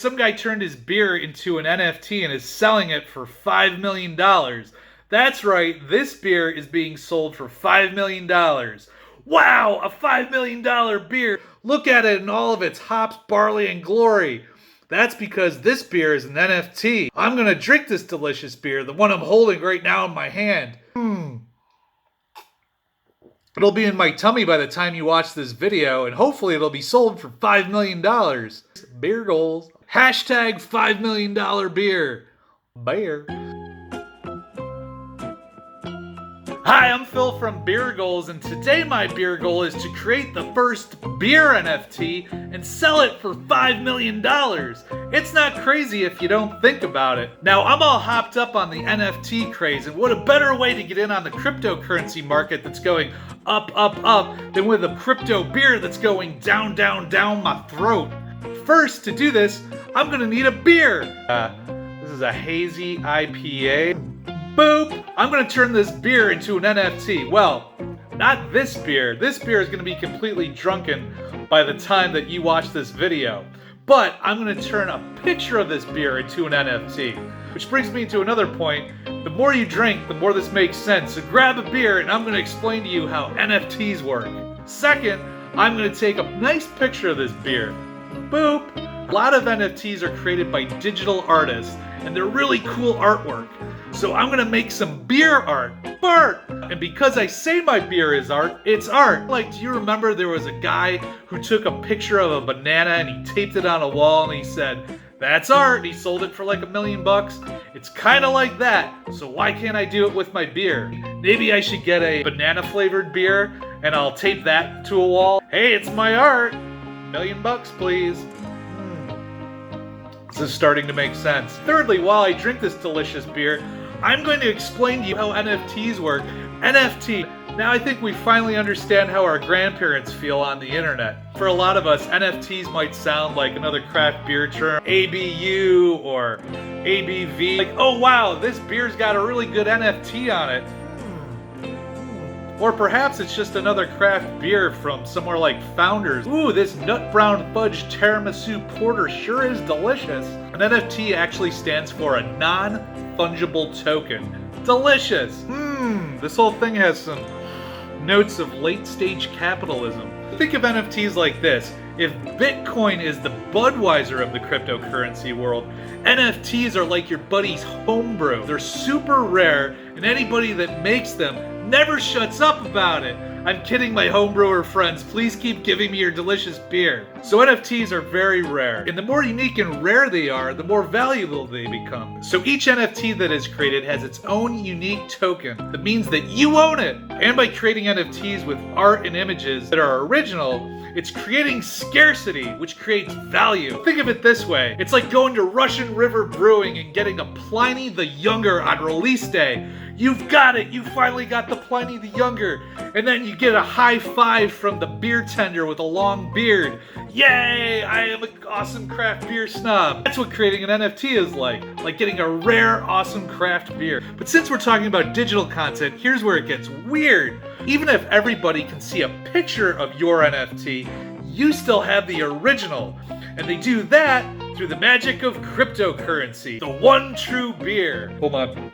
Some guy turned his beer into an NFT and is selling it for $5 million. That's right, this beer is being sold for $5 million. Wow, a $5 million beer. Look at it in all of its hops, barley, and glory. That's because this beer is an NFT. I'm gonna drink this delicious beer, the one I'm holding right now in my hand. It'll be in my tummy by the time you watch this video, and hopefully it'll be sold for $5 million. Beer goals. Hashtag $5 million beer. Beer. Hi, I'm Phil from Beer Goals, and today my beer goal is to create the first beer NFT and sell it for $5 million. It's not crazy if you don't think about it. Now, I'm all hopped up on the NFT craze, and what a better way to get in on the cryptocurrency market that's going up, up, up than with a crypto beer that's going down, down, down my throat. First, to do this, I'm gonna need a beer. This is a hazy IPA. Boop! I'm gonna turn this beer into an NFT. Well, not this beer. This beer is gonna be completely drunken by the time that you watch this video. But I'm gonna turn a picture of this beer into an NFT. Which brings me to another point. The more you drink, the more this makes sense. So grab a beer and I'm gonna explain to you how NFTs work. Second, I'm gonna take a nice picture of this beer. Boop! A lot of NFTs are created by digital artists, and they're really cool artwork. So I'm gonna make some beer art. Art! And because I say my beer is art, it's art. Like, do you remember there was a guy who took a picture of a banana and he taped it on a wall and he said, "That's art," and he sold it for like $1 million? It's kind of like that. So why can't I do it with my beer? Maybe I should get a banana flavored beer and I'll tape that to a wall. Hey, it's my art. $1 million, please. This is starting to make sense. Thirdly, while I drink this delicious beer, I'm going to explain to you how NFTs work. NFT. Now I think we finally understand how our grandparents feel on the internet. For a lot of us, NFTs might sound like another craft beer term, ABU or ABV. Like, oh wow, this beer's got a really good NFT on it. Or perhaps it's just another craft beer from somewhere like Founders. Ooh, this nut brown fudge tiramisu porter sure is delicious. An NFT actually stands for a non-fungible token. Delicious. This whole thing has some notes of late-stage capitalism. Think of NFTs like this. If Bitcoin is the Budweiser of the cryptocurrency world, NFTs are like your buddy's homebrew. They're super rare, and anybody that makes them never shuts up about it. I'm kidding, my homebrewer friends. Please keep giving me your delicious beer. So NFTs are very rare, and the more unique and rare they are, the more valuable they become. So each NFT that is created has its own unique token that means that you own it. And by creating NFTs with art and images that are original, it's creating scarcity, which creates value. Think of it this way. It's like going to Russian River Brewing and getting a Pliny the Younger on release day. You've got it! You finally got the Pliny the Younger! And then you get a high five from the beer tender with a long beard. Yay! I am an awesome craft beer snob. That's what creating an NFT is like getting a rare, awesome craft beer. But since we're talking about digital content, here's where it gets weird. Even if everybody can see a picture of your NFT, you still have the original. And they do that through the magic of cryptocurrency. The one true beer. Hold on.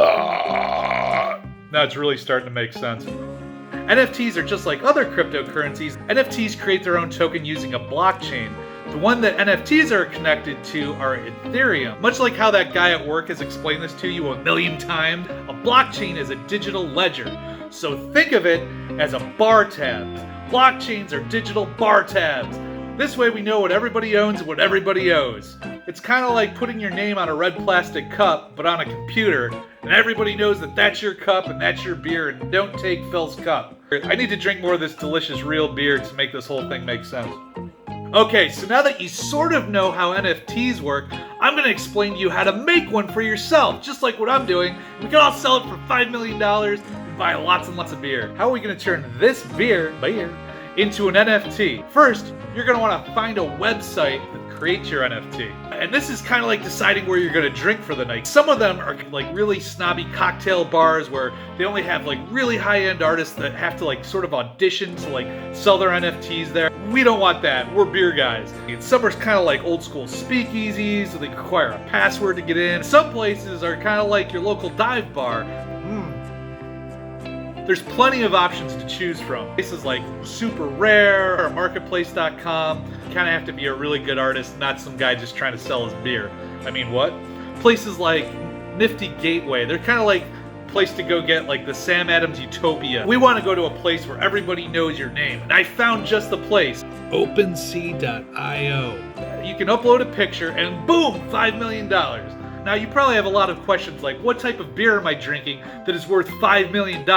Now it's really starting to make sense. NFTs are just like other cryptocurrencies. NFTs create their own token using a blockchain. The one that NFTs are connected to are Ethereum. Much like how that guy at work has explained this to you 1,000,000 times, a blockchain is a digital ledger. So think of it as a bar tab. Blockchains are digital bar tabs. This way we know what everybody owns and what everybody owes. It's kind of like putting your name on a red plastic cup, but on a computer, and everybody knows that that's your cup and that's your beer, and don't take Phil's cup. I need to drink more of this delicious real beer to make this whole thing make sense. Okay, so now that you sort of know how NFTs work, I'm going to explain to you how to make one for yourself, just like what I'm doing. We can all sell it for $5 million and buy lots and lots of beer. How are we going to turn this beer into an NFT? First, you're going to want to find a website that create your NFT. And this is kind of like deciding where you're going to drink for the night. Some of them are like really snobby cocktail bars where they only have like really high-end artists that have to like sort of audition to like sell their NFTs there. We don't want that. We're beer guys. And some are kind of like old school speakeasies, so they require a password to get in. Some places are kind of like your local dive bar. There's plenty of options to choose from. Places like Super Rare or Marketplace.com. You kind of have to be a really good artist, not some guy just trying to sell his beer. I mean, what? Places like Nifty Gateway. They're kind of like a place to go get like the Sam Adams Utopia. We want to go to a place where everybody knows your name. And I found just the place. OpenSea.io. You can upload a picture and boom, $5 million. Now you probably have a lot of questions like, what type of beer am I drinking that is worth $5 million?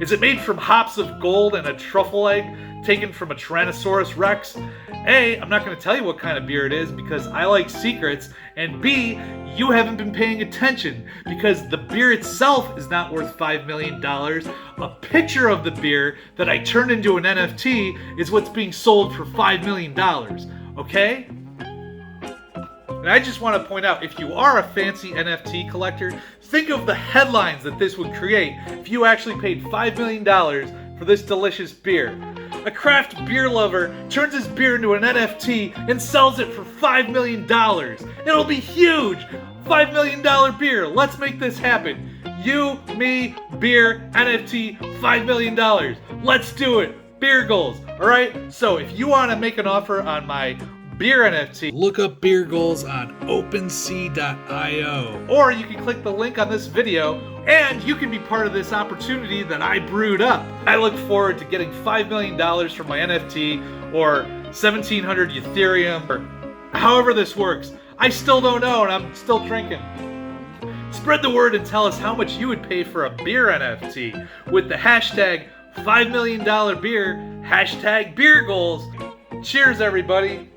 Is it made from hops of gold and a truffle egg taken from a Tyrannosaurus Rex? A, I'm not going to tell you what kind of beer it is because I like secrets, and B, you haven't been paying attention because the beer itself is not worth $5 million. A picture of the beer that I turned into an NFT is what's being sold for $5 million, okay? And I just want to point out, if you are a fancy NFT collector, think of the headlines that this would create if you actually paid $5 million for this delicious beer. A craft beer lover turns his beer into an NFT and sells it for $5 million. It'll be huge! $5 million beer. Let's make this happen. You, me, beer, NFT, $5 million. Let's do it. Beer goals. Alright? So if you want to make an offer on my beer NFT, look up beer goals on OpenSea.io. Or you can click the link on this video and you can be part of this opportunity that I brewed up. I look forward to getting $5 million from my NFT or 1,700 Ethereum or however this works. I still don't know and I'm still drinking. Spread the word and tell us how much you would pay for a beer NFT with the hashtag $5 million beer, hashtag beer goals. Cheers, everybody.